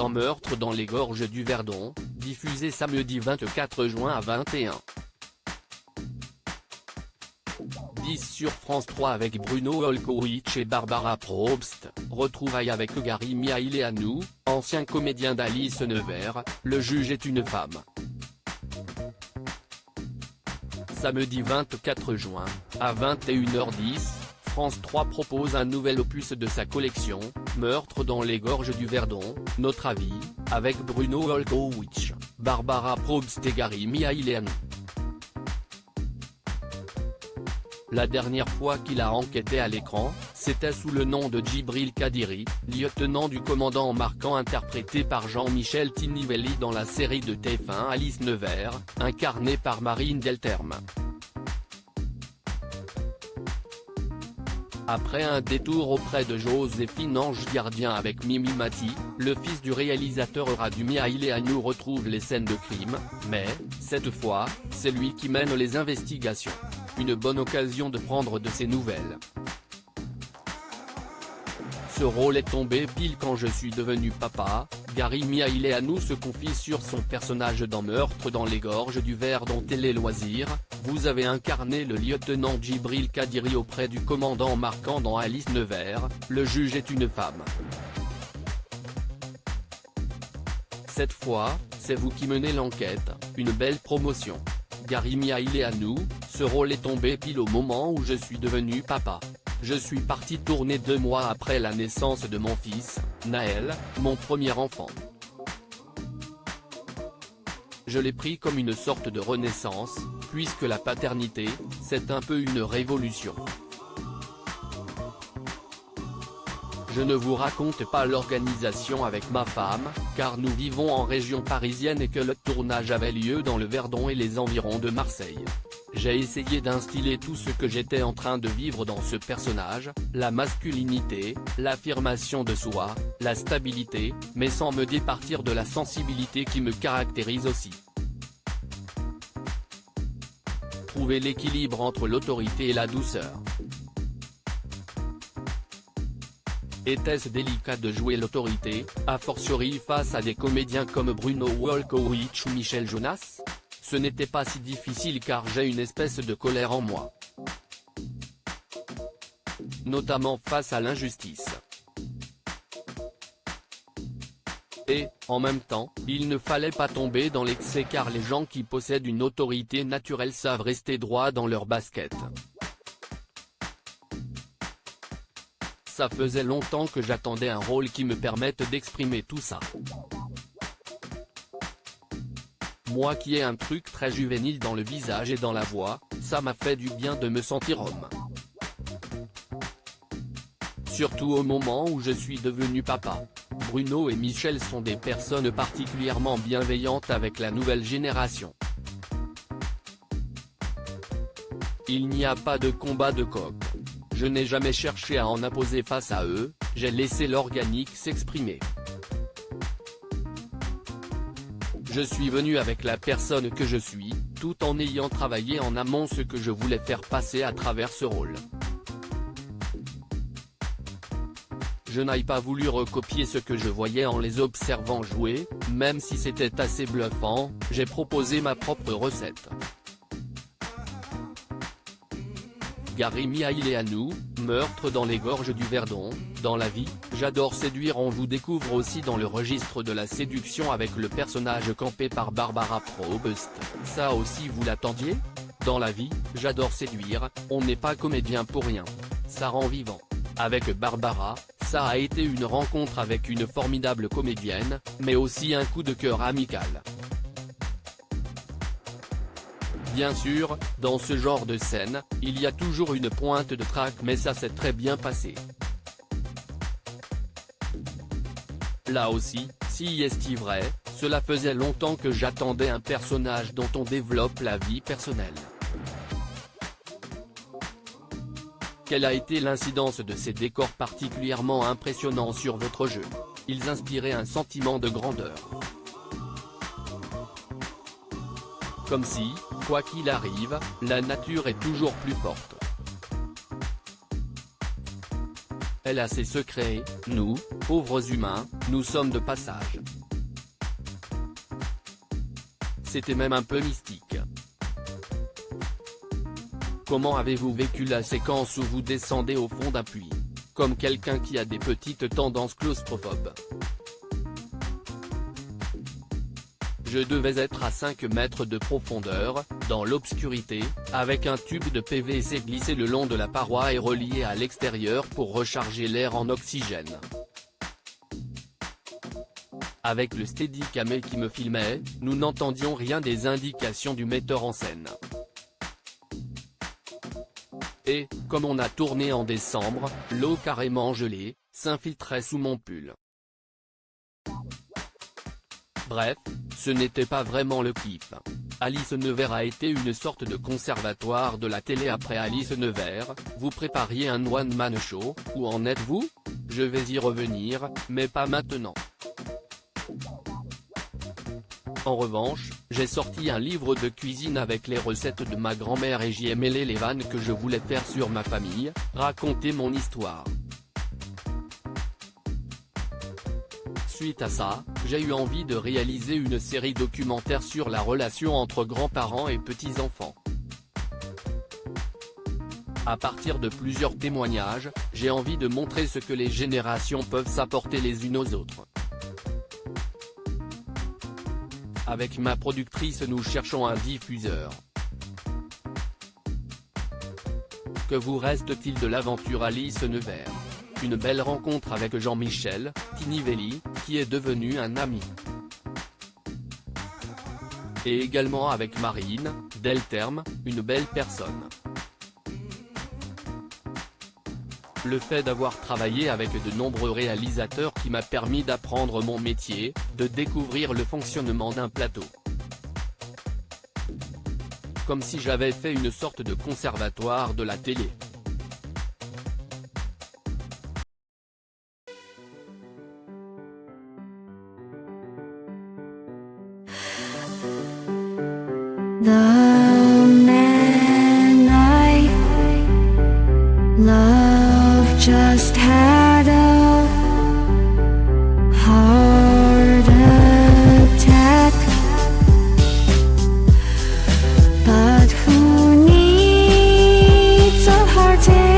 dans Meurtre dans les gorges du Verdon, diffusé samedi 24 juin à 21h10 sur France 3 avec Bruno Olkowicz et Barbara Probst, retrouvailles avec Gary Miaileanu, ancien comédien d'Alice Nevers, Le juge est une femme. Samedi 24 juin, à 21h10, France 3 propose un nouvel opus de sa collection, Meurtre dans les gorges du Verdon, Notre avis, avec Bruno Olkowicz, Barbara Probst et Gary Miaileanu. La dernière fois qu'il a enquêté à l'écran, c'était sous le nom de Djibril Kadiri, lieutenant du commandant Marquand interprété par Jean-Michel Tinivelli dans la série de TF1 Alice Nevers, incarnée par Marine Delterme. Après un détour auprès de Joséphine Ange Gardien avec Mimi Mati, le fils du réalisateur Radu Miaileanu retrouve les scènes de crime, mais, cette fois, c'est lui qui mène les investigations. Une bonne occasion de prendre de ses nouvelles. Ce rôle est tombé pile quand je suis devenu papa. Gary Miaileanu se confie sur son personnage dans Meurtre dans les gorges du Verdon Télé Loisirs. Vous avez incarné le lieutenant Djibril Kadiri auprès du commandant Marquand dans Alice Nevers, Le juge est une femme. Cette fois, c'est vous qui menez l'enquête, une belle promotion. Gary Miaileanu, ce rôle est tombé pile au moment où je suis devenu papa. Je suis parti tourner 2 mois après la naissance de mon fils, Naël, mon premier enfant. Je l'ai pris comme une sorte de renaissance, puisque la paternité, c'est un peu une révolution. Je ne vous raconte pas l'organisation avec ma femme, car nous vivons en région parisienne et que le tournage avait lieu dans le Verdon et les environs de Marseille. J'ai essayé d'instiller tout ce que j'étais en train de vivre dans ce personnage, la masculinité, l'affirmation de soi, la stabilité, mais sans me départir de la sensibilité qui me caractérise aussi. Trouver l'équilibre entre l'autorité et la douceur. Était-ce délicat de jouer l'autorité, a fortiori face à des comédiens comme Bruno Olkowicz ou Michel Jonas? Ce n'était pas si difficile car j'ai une espèce de colère en moi. Notamment face à l'injustice. Et, en même temps, il ne fallait pas tomber dans l'excès car les gens qui possèdent une autorité naturelle savent rester droits dans leur basket. Ça faisait longtemps que j'attendais un rôle qui me permette d'exprimer tout ça. Moi qui ai un truc très juvénile dans le visage et dans la voix, ça m'a fait du bien de me sentir homme. Surtout au moment où je suis devenu papa. Bruno et Michel sont des personnes particulièrement bienveillantes avec la nouvelle génération. Il n'y a pas de combat de coq. Je n'ai jamais cherché à en imposer face à eux, j'ai laissé l'organique s'exprimer. Je suis venu avec la personne que je suis, tout en ayant travaillé en amont ce que je voulais faire passer à travers ce rôle. Je n'ai pas voulu recopier ce que je voyais en les observant jouer, même si c'était assez bluffant, j'ai proposé ma propre recette. Gary Miaileanu, Meurtre dans les gorges du Verdon, dans la vie, j'adore séduire. On vous découvre aussi dans le registre de la séduction avec le personnage campé par Barbara Probst, ça aussi vous l'attendiez? Dans la vie, j'adore séduire, on n'est pas comédien pour rien. Ça rend vivant. Avec Barbara, ça a été une rencontre avec une formidable comédienne, mais aussi un coup de cœur amical. Bien sûr, dans ce genre de scène, il y a toujours une pointe de trac mais ça s'est très bien passé. Là aussi, si est vrai, cela faisait longtemps que j'attendais un personnage dont on développe la vie personnelle. Quelle a été l'incidence de ces décors particulièrement impressionnants sur votre jeu? Ils inspiraient un sentiment de grandeur. Comme si, quoi qu'il arrive, la nature est toujours plus forte. Elle a ses secrets, nous, pauvres humains, nous sommes de passage. c'était même un peu mystique. Comment avez-vous vécu la séquence où vous descendez au fond d'un puits, comme quelqu'un qui a des petites tendances claustrophobes? Je devais être à 5 mètres de profondeur, dans l'obscurité, avec un tube de PVC glissé le long de la paroi et relié à l'extérieur pour recharger l'air en oxygène. Avec le Steadicam qui me filmait, nous n'entendions rien des indications du metteur en scène. Et, comme on a tourné en décembre, l'eau carrément gelée s'infiltrait sous mon pull. Bref, ce n'était pas vraiment le kiff. Alice Nevers a été une sorte de conservatoire de la télé après Alice Nevers. Vous prépariez un one-man show, où en êtes-vous? Je vais y revenir, mais pas maintenant. En revanche, j'ai sorti un livre de cuisine avec les recettes de ma grand-mère et j'y ai mêlé les vannes que je voulais faire sur ma famille, raconter mon histoire. Suite à ça, j'ai eu envie de réaliser une série documentaire sur la relation entre grands-parents et petits-enfants. À partir de plusieurs témoignages, j'ai envie de montrer ce que les générations peuvent s'apporter les unes aux autres. Avec ma productrice nous cherchons un diffuseur. Que vous reste-t-il de l'aventure Alice Nevers? Une belle rencontre avec Jean-Michel Tinivelli, qui est devenu un ami. Et également avec Marine Delterme, une belle personne. Le fait d'avoir travaillé avec de nombreux réalisateurs qui m'a permis d'apprendre mon métier, de découvrir le fonctionnement d'un plateau. Comme si j'avais fait une sorte de conservatoire de la télé. The man I love just had a heart attack, but who needs a heart attack?